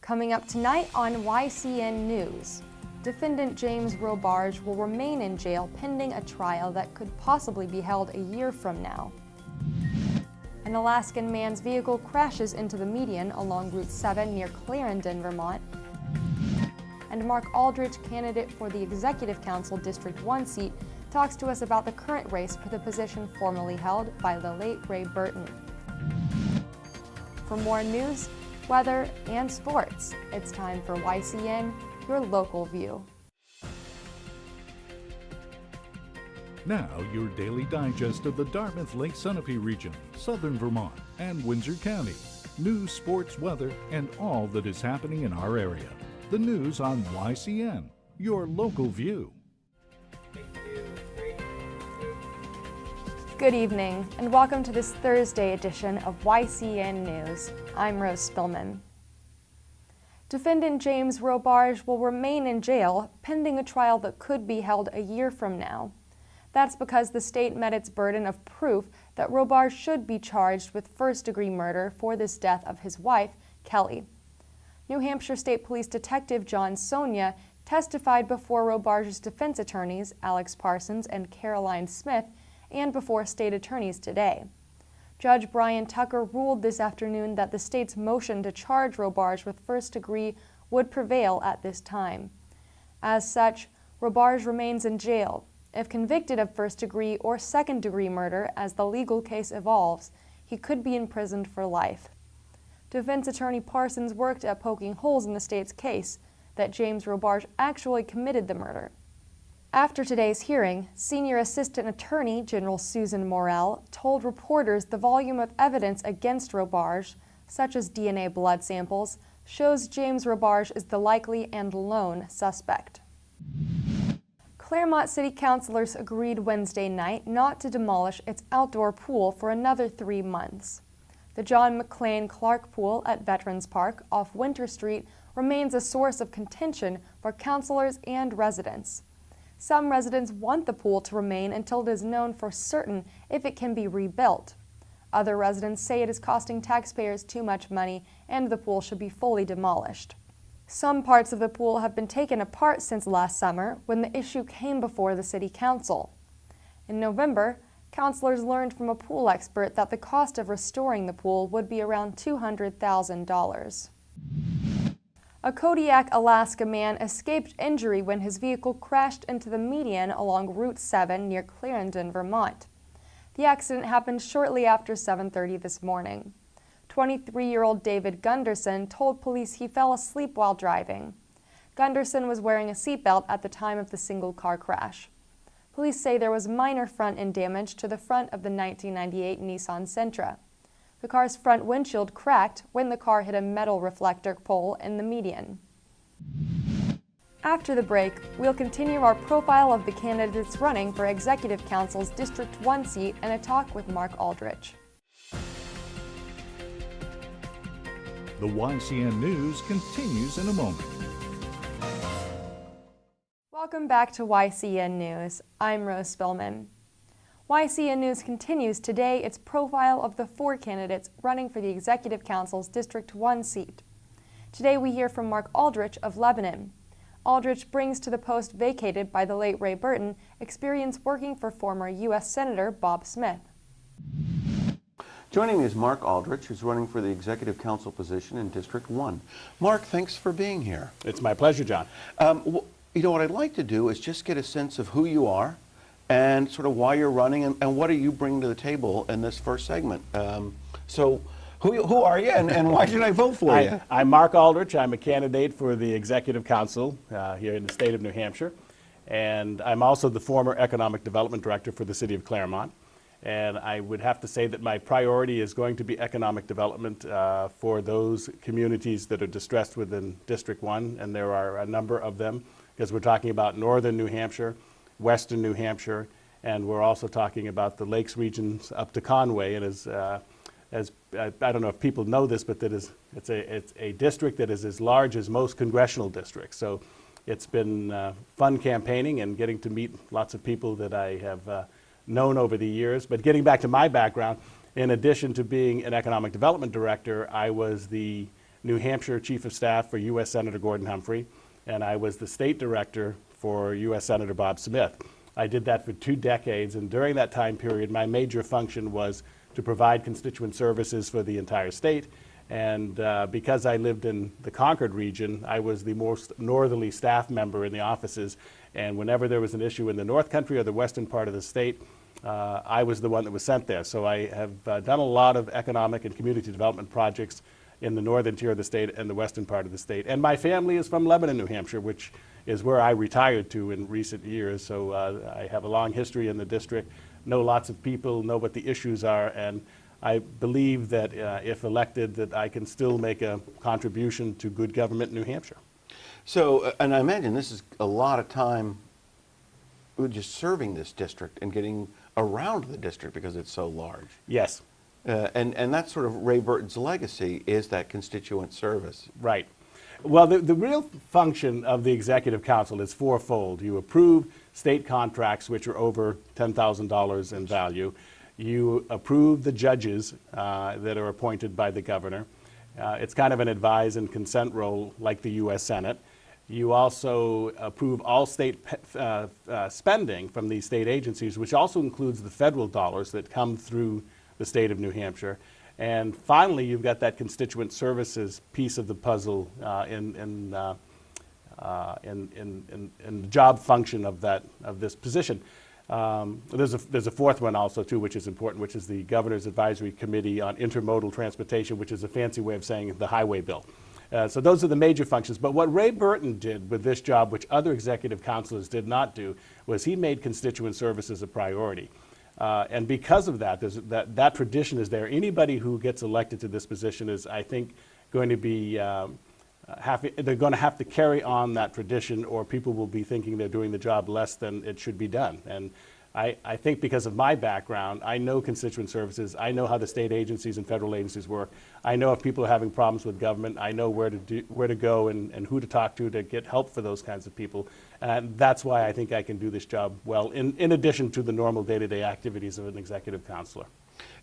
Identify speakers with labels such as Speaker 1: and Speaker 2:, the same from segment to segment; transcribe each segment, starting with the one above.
Speaker 1: Coming up tonight on YCN News, Defendant James Robarge will remain in jail pending a trial that could possibly be held a year from now. An Alaskan man's vehicle crashes into the median along Route 7 near Clarendon, Vermont. And Mark Aldridge, candidate for the Executive Council District 1 seat, talks to us about the current race for the position formerly held by the late Ray Burton. For more news, weather, and sports, it's time for YCN, your local view.
Speaker 2: Now, your daily digest of the Dartmouth Lake Sunapee region, southern Vermont, and Windsor County. News, sports, weather, and all that is happening in our area. The news on YCN, your local view.
Speaker 1: Good evening, and welcome to this Thursday edition of YCN News. I'm Rose Spillman. Defendant James Robarge will remain in jail pending a trial that could be held a year from now. That's because the state met its burden of proof that Robarge should be charged with first-degree murder for this death of his wife, Kelly. New Hampshire State Police Detective John Sonia testified before Robarge's defense attorneys, Alex Parsons and Caroline Smith, and before state attorneys today. Judge Brian Tucker ruled this afternoon that the state's motion to charge Robarge with first degree would prevail at this time. As such, Robarge remains in jail. If convicted of first degree or second degree murder as the legal case evolves, he could be imprisoned for life. Defense attorney Parsons worked at poking holes in the state's case that James Robarge actually committed the murder. After today's hearing, Senior Assistant Attorney General Susan Morrell told reporters the volume of evidence against Robarge, such as DNA blood samples, shows James Robarge is the likely and lone suspect. Claremont City Councilors agreed Wednesday night not to demolish its outdoor pool for another 3 months. The John McClain Clark Pool at Veterans Park off Winter Street remains a source of contention for councilors and residents. Some residents want the pool to remain until it is known for certain if it can be rebuilt. Other residents say it is costing taxpayers too much money and the pool should be fully demolished. Some parts of the pool have been taken apart since last summer when the issue came before the City Council. In November, councilors learned from a pool expert that the cost of restoring the pool would be around $200,000. A Kodiak, Alaska man escaped injury when his vehicle crashed into the median along Route 7 near Clarendon, Vermont. The accident happened shortly after 7:30 this morning. 23-year-old David Gunderson told police he fell asleep while driving. Gunderson was wearing a seatbelt at the time of the single-car crash. Police say there was minor front-end damage to the front of the 1998 Nissan Sentra. The car's front windshield cracked when the car hit a metal reflector pole in the median. After the break, we'll continue our profile of the candidates running for Executive Council's District 1 seat and a talk with Mark Aldridge.
Speaker 2: The YCN News continues in a moment.
Speaker 1: Welcome back to YCN News. I'm Rose Spillman. YCN News continues today its profile of the 4 candidates running for the Executive Council's District 1 seat. Today we hear from Mark Aldridge of Lebanon. Aldridge brings to the post vacated by the late Ray Burton experience working for former U.S. Senator Bob Smith.
Speaker 3: Joining me is Mark Aldridge, who's running for the Executive Council position in District 1. Mark, thanks for being here.
Speaker 4: It's my pleasure, John.
Speaker 3: You know, what I'd like to do is just get a sense of who you are and sort of why you're running and what are you bringing to the table in this first segment. So who are you and why should I vote for you?
Speaker 4: I'm Mark Aldridge. I'm a candidate for the Executive Council here in the state of New Hampshire. And I'm also the former Economic Development Director for the city of Claremont. And I would have to say that my priority is going to be economic development for those communities that are distressed within District 1. And there are a number of them because we're talking about northern New Hampshire, western New Hampshire, and we're also talking about the Lakes regions up to Conway. And as I don't know if people know this, but it's a district that is as large as most congressional districts. So it's been fun campaigning and getting to meet lots of people that I have known over the years. But getting back to my background, in addition to being an economic development director, I was the New Hampshire Chief of Staff for U.S. Senator Gordon Humphrey, and I was the state director for U.S. Senator Bob Smith. I did that for 2 decades, and during that time period, my major function was to provide constituent services for the entire state. And because I lived in the Concord region, I was the most northerly staff member in the offices. And whenever there was an issue in the North Country or the western part of the state, I was the one that was sent there. So I have done a lot of economic and community development projects in the northern tier of the state and the western part of the state. And my family is from Lebanon, New Hampshire, which is where I retired to in recent years. So I have a long history in the district, know lots of people, know what the issues are, and I believe that if elected, that I can still make a contribution to good government in New Hampshire.
Speaker 3: So, and I imagine this is a lot of time just serving this district and getting around the district because it's so large.
Speaker 4: Yes.
Speaker 3: And that's sort of Ray Burton's legacy, is that constituent service.
Speaker 4: Right. Well, the real function of the Executive Council is fourfold. You approve state contracts which are over $10,000 in value. You approve the judges that are appointed by the governor. It's kind of an advise and consent role like the U.S. Senate. You also approve all state spending from these state agencies, which also includes the federal dollars that come through the state of New Hampshire. And finally, you've got that constituent services piece of the puzzle in the job function of this position. There's a fourth one also too, which is important, which is the Governor's Advisory Committee on Intermodal Transportation, which is a fancy way of saying the highway bill. So those are the major functions. But what Ray Burton did with this job, which other executive councilors did not do, was he made constituent services a priority. And because of that, that tradition is there. Anybody who gets elected to this position is, I think, going to be they're going to have to carry on that tradition, or people will be thinking they're doing the job less than it should be done. And I think because of my background, I know constituent services. I know how the state agencies and federal agencies work. I know if people are having problems with government. I know where to go and who to talk to get help for those kinds of people. And that's why I think I can do this job well, in addition to the normal day-to-day activities of an executive counselor.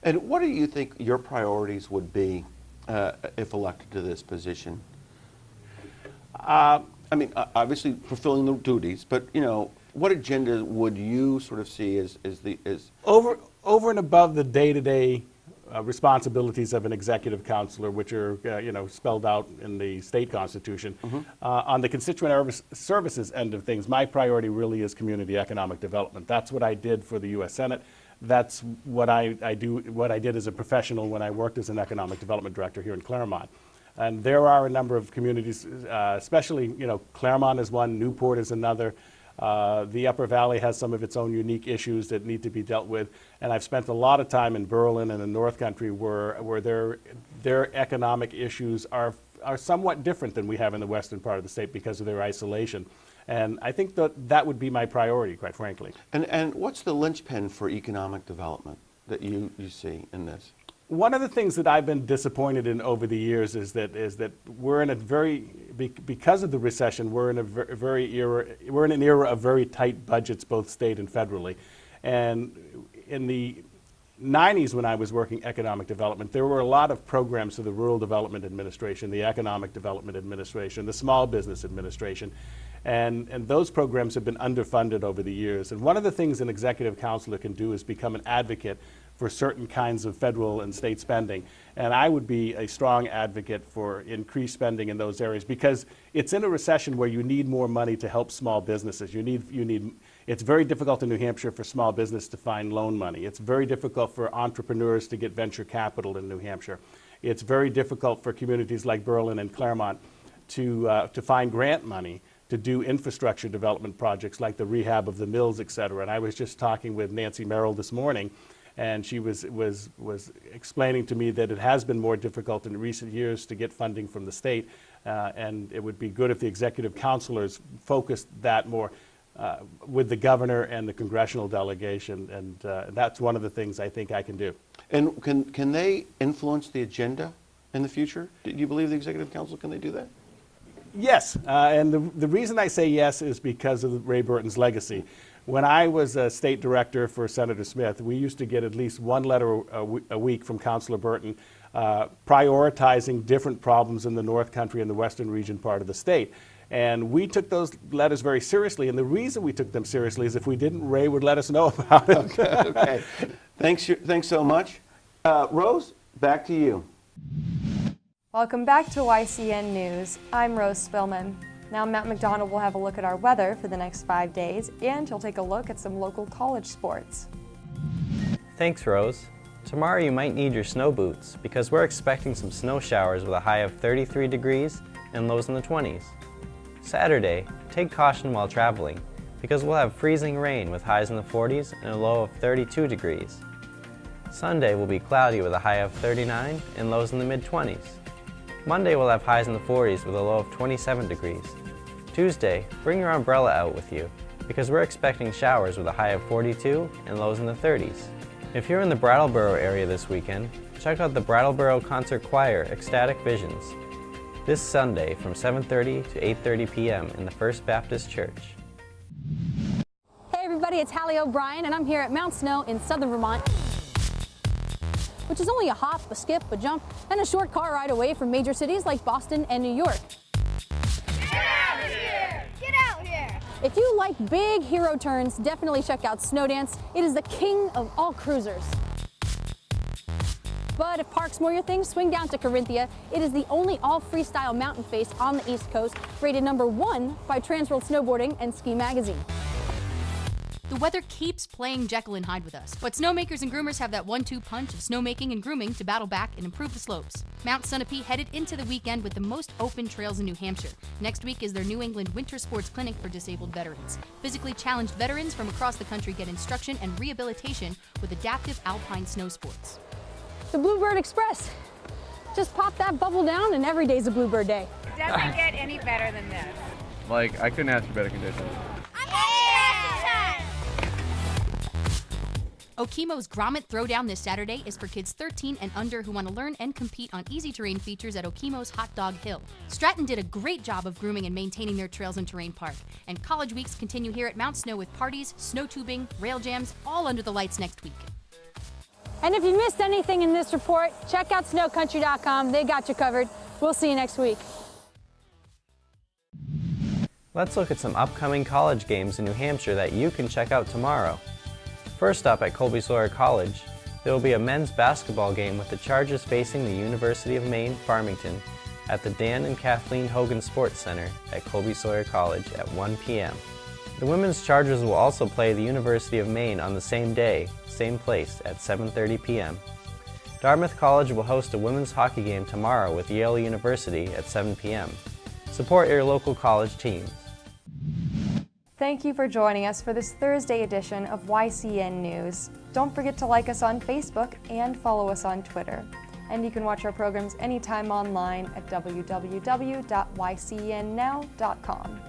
Speaker 3: And what do you think your priorities would be if elected to this position? I mean, obviously fulfilling the duties, but what agenda would you sort of see as
Speaker 4: over and above the day-to-day responsibilities of an executive counselor, which are spelled out in the state constitution? Mm-hmm. On the constituent services end of things, my priority really is community economic development. That's what I did for the U.S. Senate. That's what I did as a professional when I worked as an economic development director here in Claremont. And there are a number of communities, especially, Claremont is one, Newport is another. The Upper Valley has some of its own unique issues that need to be dealt with. And I've spent a lot of time in Berlin and the North Country where their economic issues are somewhat different than we have in the western part of the state because of their isolation. And I think that would be my priority, quite frankly.
Speaker 3: And what's the linchpin for economic development that you see in this?
Speaker 4: One of the things that I've been disappointed in over the years is that we're in because of the recession, we're in an era of very tight budgets, both state and federally. And in the 90s, when I was working economic development, there were a lot of programs for the Rural Development Administration, the Economic Development Administration, the Small Business Administration. And those programs have been underfunded over the years. And one of the things an executive counselor can do is become an advocate for certain kinds of federal and state spending. And I would be a strong advocate for increased spending in those areas, because it's in a recession where you need more money to help small businesses. It's very difficult in New Hampshire for small business to find loan money. It's very difficult for entrepreneurs to get venture capital in New Hampshire. It's very difficult for communities like Berlin and Claremont to find grant money to do infrastructure development projects like the rehab of the mills, et cetera. And I was just talking with Nancy Merrill this morning, and she was explaining to me that it has been more difficult in recent years to get funding from the state, and it would be good if the executive counselors focused that more with the governor and the congressional delegation, and that's one of the things I think I can do.
Speaker 3: And can they influence the agenda in the future? Do you believe the executive council, can they do that?
Speaker 4: Yes, and the reason I say yes is because of Ray Burton's legacy. When I was a state director for Senator Smith, we used to get at least one letter a week from Councilor Burton prioritizing different problems in the North Country and the Western region part of the state. And we took those letters very seriously, and the reason we took them seriously is if we didn't, Ray would let us know about it.
Speaker 3: Okay. Thanks so much. Rose, back to you.
Speaker 1: Welcome back to YCN News. I'm Rose Spillman. Now Matt McDonald will have a look at our weather for the next 5 days, and he'll take a look at some local college sports.
Speaker 5: Thanks, Rose. Tomorrow you might need your snow boots because we're expecting some snow showers with a high of 33 degrees and lows in the 20s. Saturday, take caution while traveling because we'll have freezing rain with highs in the 40s and a low of 32 degrees. Sunday will be cloudy with a high of 39 and lows in the mid-20s. Monday we'll have highs in the 40s with a low of 27 degrees. Tuesday, bring your umbrella out with you because we're expecting showers with a high of 42 and lows in the 30s. If you're in the Brattleboro area this weekend, check out the Brattleboro Concert Choir Ecstatic Visions this Sunday from 7:30 to 8:30 p.m. in the First Baptist Church.
Speaker 6: Hey everybody, it's Hallie O'Brien and I'm here at Mount Snow in southern Vermont, which is only a hop, a skip, a jump, and a short car ride away from major cities like Boston and New York.
Speaker 7: Get out here! Get out here!
Speaker 6: If you like big hero turns, definitely check out Snowdance. It is the king of all cruisers. But if park's more your thing, swing down to Carinthia. It is the only all-freestyle mountain face on the East Coast, rated #1 by Transworld Snowboarding and Ski Magazine.
Speaker 8: The weather keeps playing Jekyll and Hyde with us, but snowmakers and groomers have that 1-2 punch of snowmaking and grooming to battle back and improve the slopes. Mount Sunapee headed into the weekend with the most open trails in New Hampshire. Next week is their New England Winter Sports Clinic for disabled veterans. Physically challenged veterans from across the country get instruction and rehabilitation with adaptive alpine snow sports.
Speaker 6: The Bluebird Express. Just pop that bubble down and every day's a Bluebird day.
Speaker 7: It doesn't get any better than this.
Speaker 9: Like, I couldn't ask for better conditions.
Speaker 8: Okemos Grommet Throwdown this Saturday is for kids 13 and under who want to learn and compete on easy terrain features at Okemos Hot Dog Hill. Stratton did a great job of grooming and maintaining their trails and terrain park. And college weeks continue here at Mount Snow with parties, snow tubing, rail jams, all under the lights next week.
Speaker 6: And if you missed anything in this report, check out snowcountry.com. They got you covered. We'll see you next week.
Speaker 5: Let's look at some upcoming college games in New Hampshire that you can check out tomorrow. First up at Colby-Sawyer College, there will be a men's basketball game with the Chargers facing the University of Maine, Farmington at the Dan and Kathleen Hogan Sports Center at Colby-Sawyer College at 1 p.m. The women's Chargers will also play the University of Maine on the same day, same place at 7:30 p.m. Dartmouth College will host a women's hockey game tomorrow with Yale University at 7 p.m. Support your local college teams.
Speaker 1: Thank you for joining us for this Thursday edition of YCN News. Don't forget to like us on Facebook and follow us on Twitter. And you can watch our programs anytime online at www.ycnnow.com.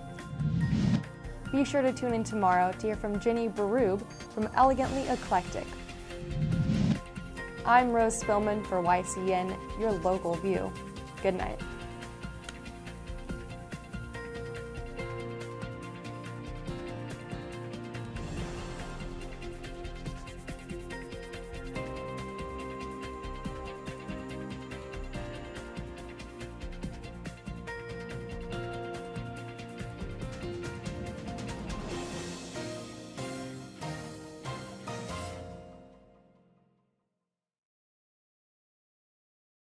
Speaker 1: Be sure to tune in tomorrow to hear from Ginny Baroob from Elegantly Eclectic. I'm Rose Spillman for YCN, your local view. Good night.